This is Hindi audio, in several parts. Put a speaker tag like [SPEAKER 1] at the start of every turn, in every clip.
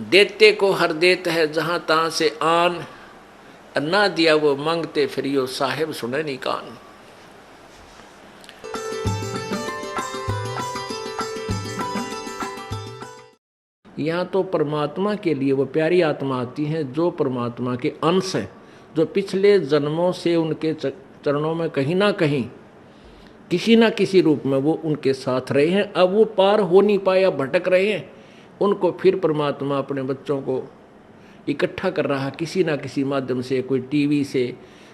[SPEAKER 1] देते को हर देत है जहां तहां से आन, ना दिया वो मांगते फिर यो साहेब सुने नहीं कान। यहाँ तो परमात्मा के लिए वो प्यारी आत्मा आती है जो परमात्मा के अंश हैं, जो पिछले जन्मों से उनके चरणों में कहीं ना कहीं किसी ना किसी रूप में वो उनके साथ रहे हैं। अब वो पार हो नहीं पाया, भटक रहे हैं, उनको फिर परमात्मा अपने बच्चों को इकट्ठा कर रहा किसी ना किसी माध्यम से, कोई टीवी से,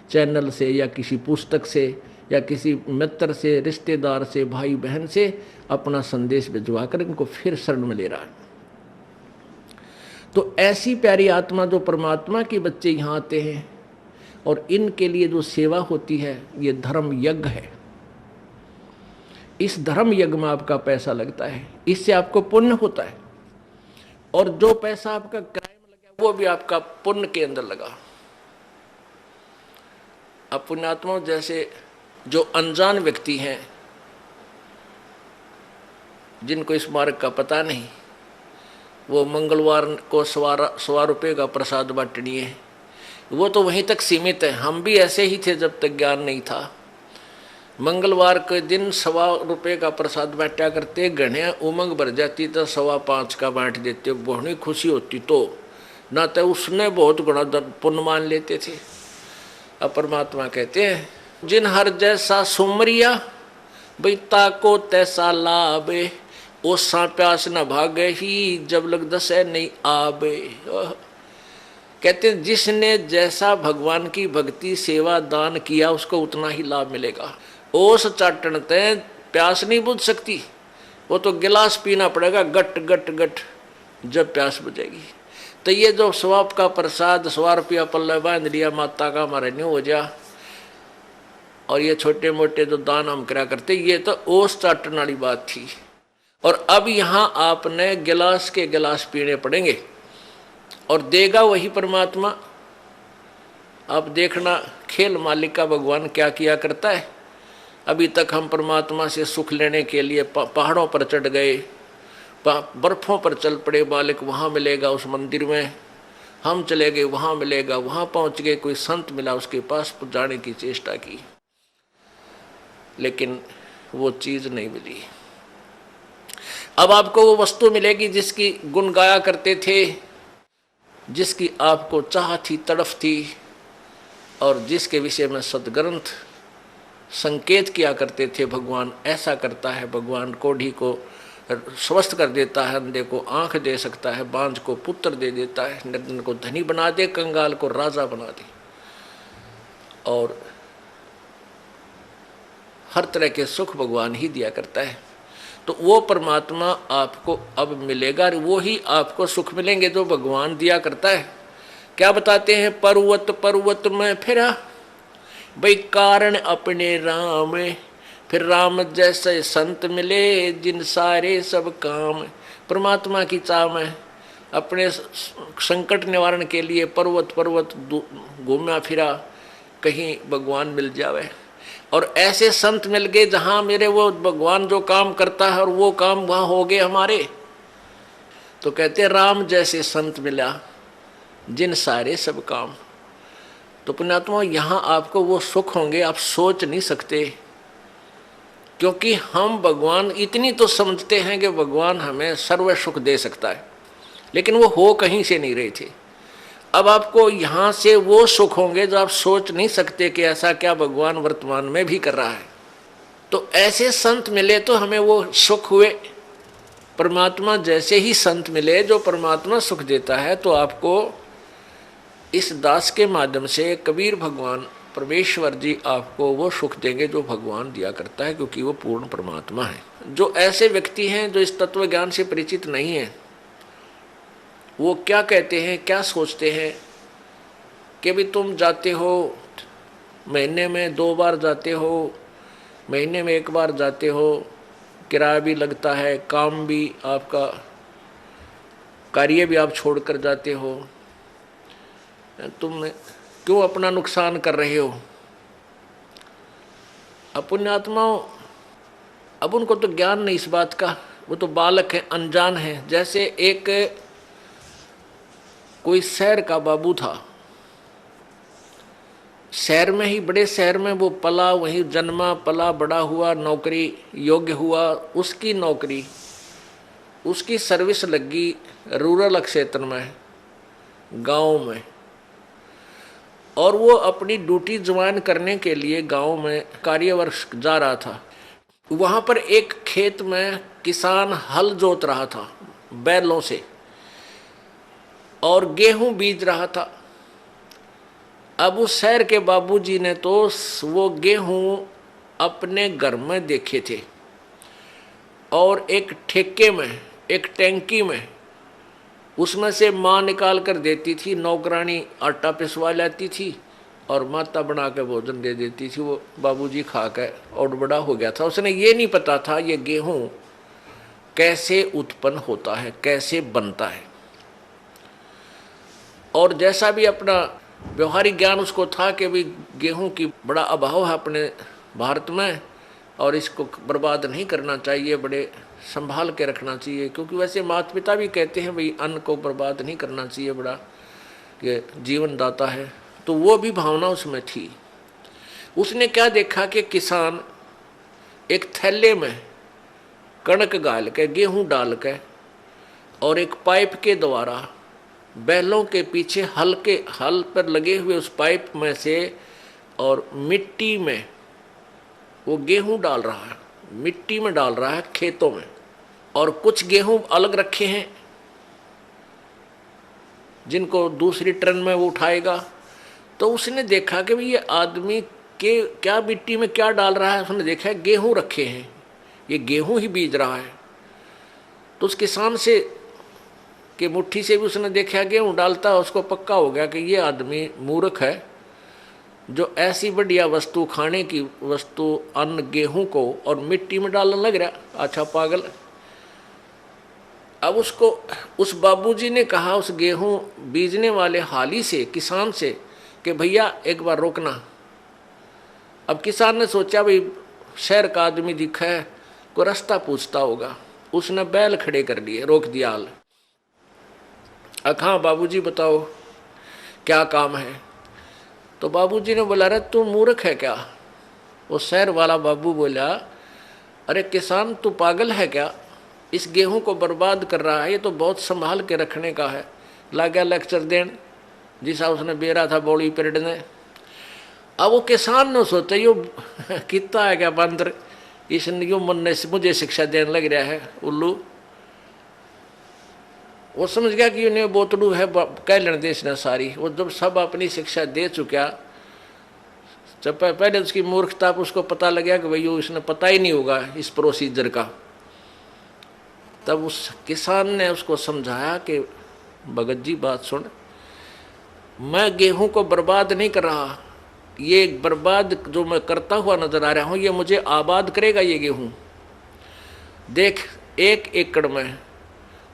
[SPEAKER 1] चैनल से, या किसी पुस्तक से, या किसी मित्र से, रिश्तेदार से, भाई बहन से अपना संदेश भिजवा कर इनको फिर शरण में ले रहा है। तो ऐसी प्यारी आत्मा जो परमात्मा के बच्चे यहाँ आते हैं और इनके लिए जो सेवा होती है, ये धर्म यज्ञ है। इस धर्म यज्ञ में आपका पैसा लगता है, इससे आपको पुण्य होता है, और जो पैसा आपका किराए में लगा वो भी आपका पुण्य के अंदर लगा। अब पुण्यात्मा जैसे जो अनजान व्यक्ति हैं, जिनको इस मार्ग का पता नहीं, वो मंगलवार को 1.25 रुपये का प्रसाद बांटनी है, वो तो वहीं तक सीमित है। हम भी ऐसे ही थे जब तक ज्ञान नहीं था। मंगलवार के दिन 1.25 रुपये का प्रसाद बांटा करते, घड़ियाँ उमंग भर जाती तो 5.25 का बांट देते, बहुत खुशी होती। तो ना तो उसने बहुत गुणा पुण्य मान लेते थे। अब परमात्मा कहते हैं, जिन हर जैसा सुमरिया भाई ताको तैसा लाभे, ओसा प्यास न भागे ही जब लग दसे नहीं आबे। कहते हैं जिसने जैसा भगवान की भक्ति सेवा दान किया उसको उतना ही लाभ मिलेगा। ओस चाटन ते प्यास नहीं बुझ सकती, वो तो गिलास पीना पड़ेगा गट गट गट जब प्यास बुझेगी। तो ये जो स्वाप का प्रसाद 100 रुपया पल्ले बांध लिया माता का हमारा नहीं हो जा, और ये छोटे मोटे जो दान हम करा करते, ये तो ओस चाटन वाली बात थी। और अब यहाँ आपने गिलास के गिलास पीने पड़ेंगे, और देगा वही परमात्मा। अब देखना खेल मालिक का भगवान क्या किया करता है। अभी तक हम परमात्मा से सुख लेने के लिए पहाड़ों पर चढ़ गए, बर्फों पर चल पड़े, मालिक वहाँ मिलेगा उस मंदिर में, हम चले गए वहाँ मिलेगा, वहाँ पहुँच गए, कोई संत मिला उसके पास जाने की चेष्टा की, लेकिन वो चीज़ नहीं मिली। अब आपको वो वस्तु मिलेगी जिसकी गुण गाया करते थे, जिसकी आपको चाह थी, तड़फ थी, और जिसके विषय में सदग्रंथ संकेत किया करते थे। भगवान ऐसा करता है, भगवान कोढ़ी को स्वस्थ कर देता है, अंधे को आंख दे सकता है, बांझ को पुत्र दे देता है, निर्धन को धनी बना दे, कंगाल को राजा बना दे, और हर तरह के सुख भगवान ही दिया करता है। तो वो परमात्मा आपको अब मिलेगा, वो ही आपको सुख मिलेंगे जो भगवान दिया करता है। क्या बताते हैं, पर्वत पर्वत में फिरा भाई कारण अपने राम, फिर राम जैसे संत मिले जिन सारे सब काम। परमात्मा की चाह में अपने संकट निवारण के लिए पर्वत पर्वत घूमा फिरा, कहीं भगवान मिल जावे, और ऐसे संत मिल गए जहाँ मेरे वो भगवान जो काम करता है और वो काम वहाँ हो गए हमारे। तो कहते राम जैसे संत मिला जिन सारे सब काम। तो पुण्यात्मा यहाँ आपको वो सुख होंगे आप सोच नहीं सकते, क्योंकि हम भगवान इतनी तो समझते हैं कि भगवान हमें सर्व सुख दे सकता है, लेकिन वो हो कहीं से नहीं रहे थे। अब आपको यहाँ से वो सुख होंगे जो आप सोच नहीं सकते कि ऐसा क्या भगवान वर्तमान में भी कर रहा है। तो ऐसे संत मिले तो हमें वो सुख हुए। परमात्मा जैसे ही संत मिले जो परमात्मा सुख देता है, तो आपको इस दास के माध्यम से कबीर भगवान परमेश्वर जी आपको वो सुख देंगे जो भगवान दिया करता है, क्योंकि वो पूर्ण परमात्मा है। जो ऐसे व्यक्ति हैं जो इस तत्व ज्ञान से परिचित नहीं है, वो क्या कहते हैं, क्या सोचते हैं कि भी तुम जाते हो, महीने में 2 बार जाते हो, महीने में 1 बार जाते हो, किराया भी लगता है, काम भी आपका, कार्य भी आप छोड़कर जाते हो, तुम क्यों अपना नुकसान कर रहे हो। पुण्यात्माओं, अब उनको तो ज्ञान नहीं इस बात का, वो तो बालक है, अनजान है। जैसे एक कोई शहर का बाबू था, शहर में ही, बड़े शहर में वो पला, वहीं जन्मा पला बड़ा हुआ, नौकरी योग्य हुआ, उसकी नौकरी, उसकी सर्विस लगी रूरल क्षेत्र में, गांव में, और वो अपनी ड्यूटी ज्वाइन करने के लिए गांव में कार्यवर्ष जा रहा था। वहां पर एक खेत में किसान हल जोत रहा था बैलों से और गेहूं बीज रहा था। अब उस शहर के बाबूजी ने तो वो गेहूं अपने घर में देखे थे और एक ठेके में, एक टैंकी में, उसमें से माँ निकाल कर देती थी, नौकरानी आटा पिसवा लाती थी और माता बना के भोजन दे देती थी। वो बाबूजी खा के और बड़ा हो गया था। उसने ये नहीं पता था ये गेहूं कैसे उत्पन्न होता है, कैसे बनता है। और जैसा भी अपना व्यवहारिक ज्ञान उसको था कि भी गेहूं की बड़ा अभाव है अपने भारत में और इसको बर्बाद नहीं करना चाहिए, बड़े संभाल के रखना चाहिए, क्योंकि वैसे माता पिता भी कहते हैं भाई अन्न को बर्बाद नहीं करना चाहिए, बड़ा ये जीवन दाता है। तो वो भी भावना उसमें थी। उसने क्या देखा कि किसान एक थैले में कणक गाल के, गेहूं डाल के और एक पाइप के द्वारा बैलों के पीछे हल पर लगे हुए उस पाइप में से और मिट्टी में वो गेहूं डाल रहा है, मिट्टी में डाल रहा है खेतों में, और कुछ गेहूं अलग रखे हैं जिनको दूसरी ट्रेन में वो उठाएगा। तो उसने देखा कि भाई ये आदमी के क्या मिट्टी में क्या डाल रहा है। उसने देखा गेहूं रखे हैं, ये गेहूं ही बीज रहा है। तो उस किसान से कि मुट्ठी से भी उसने देखा गेहूं डालता है, उसको पक्का हो गया कि ये आदमी मूर्ख है जो ऐसी बढ़िया वस्तु, खाने की वस्तु, अन्न गेहूं को और मिट्टी में डालने लग रहा, अच्छा पागल। अब उसको उस बाबूजी ने कहा उस गेहूं बीजने वाले हाली से, किसान से, कि भैया एक बार रोकना। अब किसान ने सोचा भाई शहर का आदमी दिखा है, कोई रास्ता पूछता होगा। उसने बैल खड़े कर लिए, रोक दिया हाल। हाँ बाबूजी बताओ क्या काम है। तो बाबूजी ने बोला अरे तू मूर्ख है क्या। वो शहर वाला बाबू बोला अरे किसान तू पागल है क्या, इस गेहूं को बर्बाद कर रहा है, ये तो बहुत संभाल के रखने का है। ला गया लेक्चर देन जिसा उसने बेरा था बॉडी पीरियड ने। अब वो किसान ने सोचा यो कितना है क्या बंदर, इसने यो मन ने मुझे शिक्षा देने लग रहा है उल्लू। वो समझ गया कि उन्हें बोतड़ू है कह लेने दे इसने सारी। वो जब सब अपनी शिक्षा दे चुका, जब पहले उसकी मूर्खता उसको पता लगा कि भाई इसने पता ही नहीं होगा इस प्रोसीजर का, तब उस किसान ने उसको समझाया कि भगत जी बात सुन, मैं गेहूं को बर्बाद नहीं कर रहा, ये बर्बाद जो मैं करता हुआ नजर आ रहा हूं ये मुझे आबाद करेगा। ये गेहूं देख 1 एकड़ में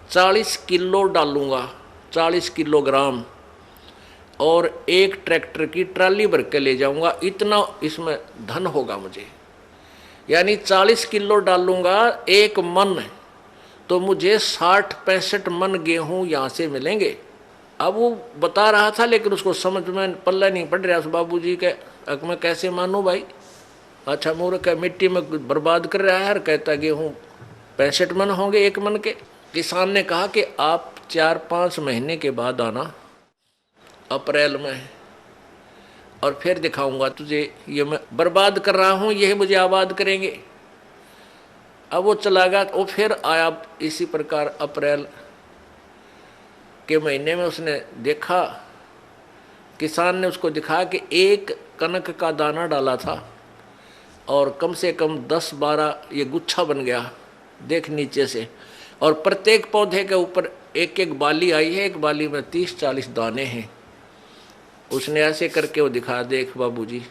[SPEAKER 1] 40 किलो डालूंगा, 40 किलोग्राम, और एक ट्रैक्टर की ट्राली भर के ले जाऊंगा, इतना इसमें धन होगा मुझे। यानी 40 किलो डालूंगा 1 मन, तो मुझे 60-65 मन गेहूं यहाँ से मिलेंगे। अब वो बता रहा था लेकिन उसको समझ में पल्ला नहीं पड़ रहा उस बाबूजी के। अब मैं कैसे मानूं भाई, अच्छा मूर्ख है, मिट्टी में बर्बाद कर रहा है और कहता गेहूं 65 मन होंगे 1 मन के। किसान ने कहा कि आप 4-5 महीने के बाद आना, अप्रैल में, और फिर दिखाऊंगा तुझे ये मैं बर्बाद कर रहा हूं, यही मुझे आबाद करेंगे। अब वो चला गया। वो फिर आया इसी प्रकार अप्रैल के महीने में। उसने देखा, किसान ने उसको दिखाया कि 1 कनक का दाना डाला था और कम से कम 10-12 ये गुच्छा बन गया देख नीचे से, और प्रत्येक पौधे के ऊपर 1-1 बाली आई है, एक बाली में 30-40 दाने हैं। उसने ऐसे करके वो दिखा, देख बाबूजी।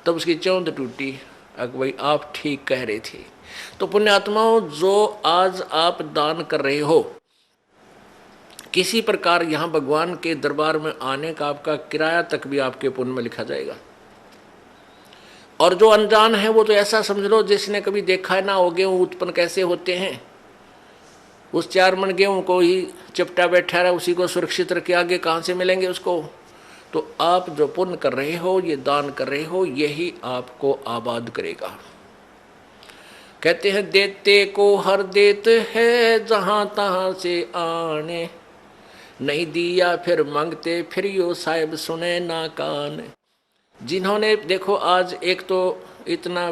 [SPEAKER 1] तब उसकी चौंध टूटी, अगर भाई आप ठीक कह रहे थे। तो पुण्यात्माओं, जो आज आप दान कर रहे हो, किसी प्रकार यहाँ भगवान के दरबार में आने का आपका किराया तक भी आपके पुण्य में लिखा जाएगा। और जो अनजान है वो तो ऐसा समझ लो जिसने कभी देखा ना हो गेहूं उत्पन्न कैसे होते हैं, उस 4 मन गेहूं को ही चिपटा बैठा रहा, उसी को सुरक्षित रखे, आगे कहाँ से मिलेंगे उसको। तो आप जो पुण्य कर रहे हो, ये दान कर रहे हो, यही आपको आबाद करेगा। कहते हैं देते को हर देत है जहां तहां से आने, नहीं दिया फिर मांगते फिर यो साहिब सुने ना कान। जिन्होंने देखो आज एक तो इतना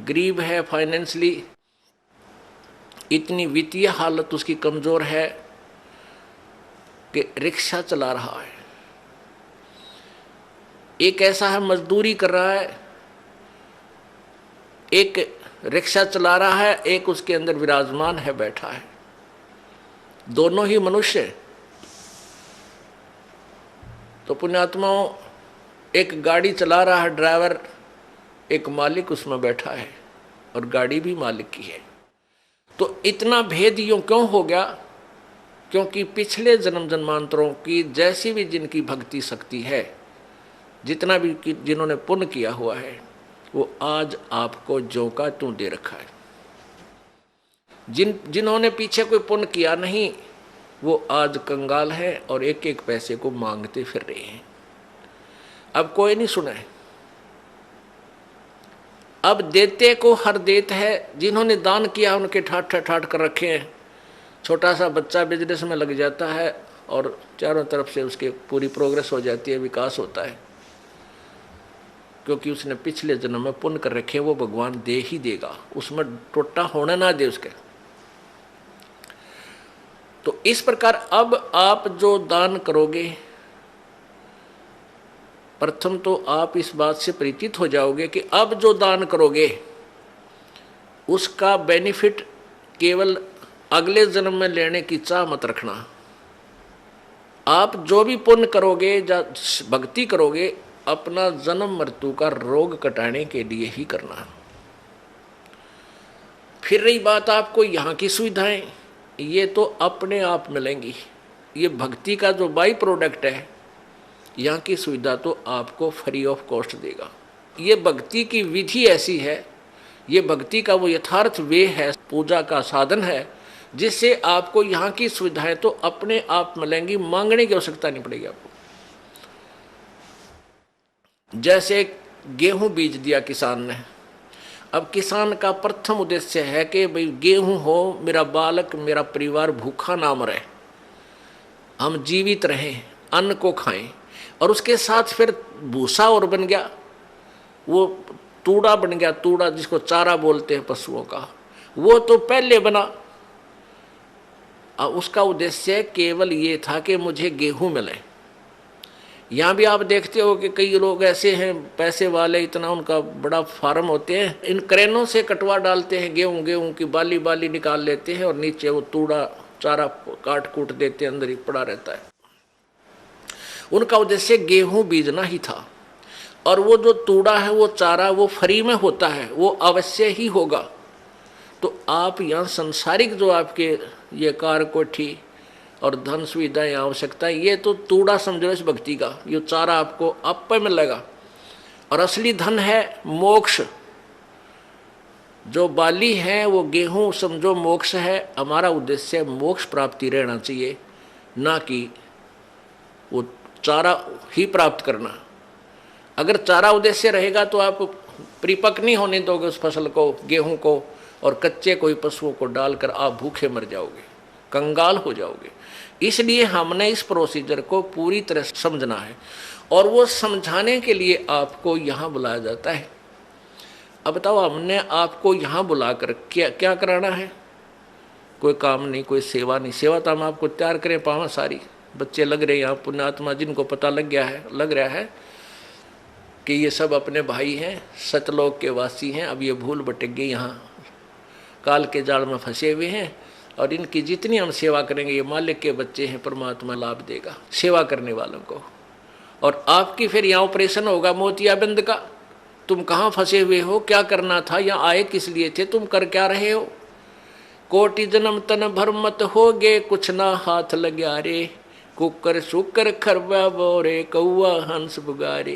[SPEAKER 1] गरीब है, फाइनेंशियली इतनी वित्तीय हालत उसकी कमजोर है कि रिक्शा चला रहा है, एक ऐसा है मजदूरी कर रहा है, एक रिक्शा चला रहा है, एक उसके अंदर विराजमान है, बैठा है, दोनों ही मनुष्य। तो पुण्यात्माओं, एक गाड़ी चला रहा है ड्राइवर, एक मालिक उसमें बैठा है और गाड़ी भी मालिक की है। तो इतना भेद यूं क्यों हो गया? क्योंकि पिछले जन्म जन्मांतरों की जैसी भी जिनकी भक्ति शक्ति है, जितना भी जिन्होंने पुण्य किया हुआ है, वो आज आपको ज्यों का त्यों दे रखा है। जिन्होंने पीछे कोई पुण्य किया नहीं, वो आज कंगाल है और एक एक पैसे को मांगते फिर रहे हैं। अब कोई नहीं सुना है, अब देते को हर देत है। जिन्होंने दान किया उनके ठाट ठाट कर रखे हैं। छोटा सा बच्चा बिजनेस में लग जाता है और चारों तरफ से उसके पूरी प्रोग्रेस हो जाती है, विकास होता है, क्योंकि उसने पिछले जन्म में पुण्य कर रखे, वो भगवान दे ही देगा, उसमें टोटा होने ना दे उसके। तो इस प्रकार अब आप जो दान करोगे, प्रथम तो आप इस बात से परिचित हो जाओगे कि अब जो दान करोगे उसका बेनिफिट केवल अगले जन्म में लेने की चाह मत रखना। आप जो भी पुण्य करोगे या भक्ति करोगे, अपना जन्म मृत्यु का रोग कटाने के लिए ही करना। फिर रही बात आपको यहाँ की सुविधाएं, ये तो अपने आप मिलेंगी। ये भक्ति का जो बाई प्रोडक्ट है, यहाँ की सुविधा तो आपको फ्री ऑफ कॉस्ट देगा। ये भक्ति की विधि ऐसी है, ये भक्ति का वो यथार्थ वे है, पूजा का साधन है, जिससे आपको यहाँ की सुविधाएं तो अपने आप मिलेंगी, मांगने की आवश्यकता नहीं पड़ेगी आपको। जैसे गेहूं बीज दिया किसान ने, अब किसान का प्रथम उद्देश्य है कि भाई गेहूं हो, मेरा बालक मेरा परिवार भूखा ना मरे, हम जीवित रहें, अन्न को खाएं। और उसके साथ फिर भूसा और बन गया, वो तूड़ा बन गया, तूड़ा जिसको चारा बोलते हैं पशुओं का, वो तो पहले बना। उसका उद्देश्य केवल ये था कि मुझे गेहूं मिले। यहाँ भी आप देखते हो कि कई लोग ऐसे हैं पैसे वाले, इतना उनका बड़ा फार्म होते हैं, इन क्रेनों से कटवा डालते हैं गेहूं की बाली बाली निकाल लेते हैं और नीचे वो तूड़ा चारा काट कूट देते हैं, अंदर ही पड़ा रहता है। उनका उद्देश्य गेहूं बीजना ही था। और वो जो तूड़ा है, वो चारा, वो फ्री में होता है, वो अवश्य ही होगा। तो आप यहाँ संसारिक जो आपके ये कार कोठी और धन सुविधाएं आवश्यकता, ये तो तूड़ा समझो इस भक्ति का, ये चारा आपको आप पे मिलेगा। और असली धन है मोक्ष। जो बाली है वो गेहूं समझो मोक्ष है। हमारा उद्देश्य मोक्ष प्राप्ति रहना चाहिए, ना कि वो चारा ही प्राप्त करना। अगर चारा उद्देश्य रहेगा तो आप परिपक्व नहीं होने दोगे उस फसल को, गेहूं को, और कच्चे कोई पशुओं को डालकर आप भूखे मर जाओगे, कंगाल हो जाओगे। इसलिए हमने इस प्रोसीजर को पूरी तरह समझना है, और वो समझाने के लिए आपको यहाँ बुलाया जाता है। अब बताओ, हमने आपको यहाँ बुलाकर क्या क्या कराना है? कोई काम नहीं, कोई सेवा नहीं। सेवा तो हम आपको तैयार करें पावा सारी, बच्चे लग रहे हैं यहाँ, पुण्यात्मा जिनको पता लग रहा है कि ये सब अपने भाई हैं, सतलोक के वासी हैं। अब ये भूल भटक गई, यहाँ काल के जाल में फंसे हुए हैं, और इनकी जितनी हम सेवा करेंगे, ये मालिक के बच्चे हैं, परमात्मा लाभ देगा सेवा करने वालों को। और आपकी फिर यहाँ ऑपरेशन होगा मोतियाबिंद का। तुम कहाँ फंसे हुए हो, क्या करना था, यहाँ आए किस लिए थे, तुम कर क्या रहे हो? कोटि जन्म तन भर मत होगे, कुछ ना हाथ लग्या रे, कुकर शुकर खरबा बोरे, कौआ हंस बुगारे।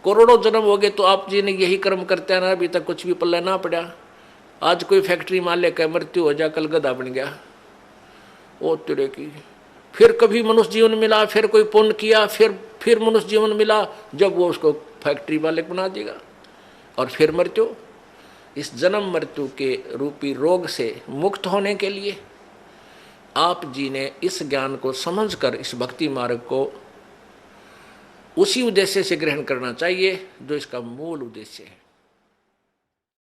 [SPEAKER 1] करोड़ों जन्म हो गए तो आप जी ने यही कर्म करते हैं ना, अभी तक कुछ भी पल्ले ना पड़ा। आज कोई फैक्ट्री मालिक का मृत्यु हो जा, कल गधा बन गया, ओ तेरे की। फिर कभी मनुष्य जीवन मिला, फिर कोई पुण्य किया, फिर मनुष्य जीवन मिला, जब वो उसको फैक्ट्री मालिक बना देगा, और फिर मृत्यु। इस जन्म मृत्यु के रूपी रोग से मुक्त होने के लिए आप जी ने इस ज्ञान को समझकर इस भक्ति मार्ग को उसी उद्देश्य से ग्रहण करना चाहिए जो इसका मूल उद्देश्य है।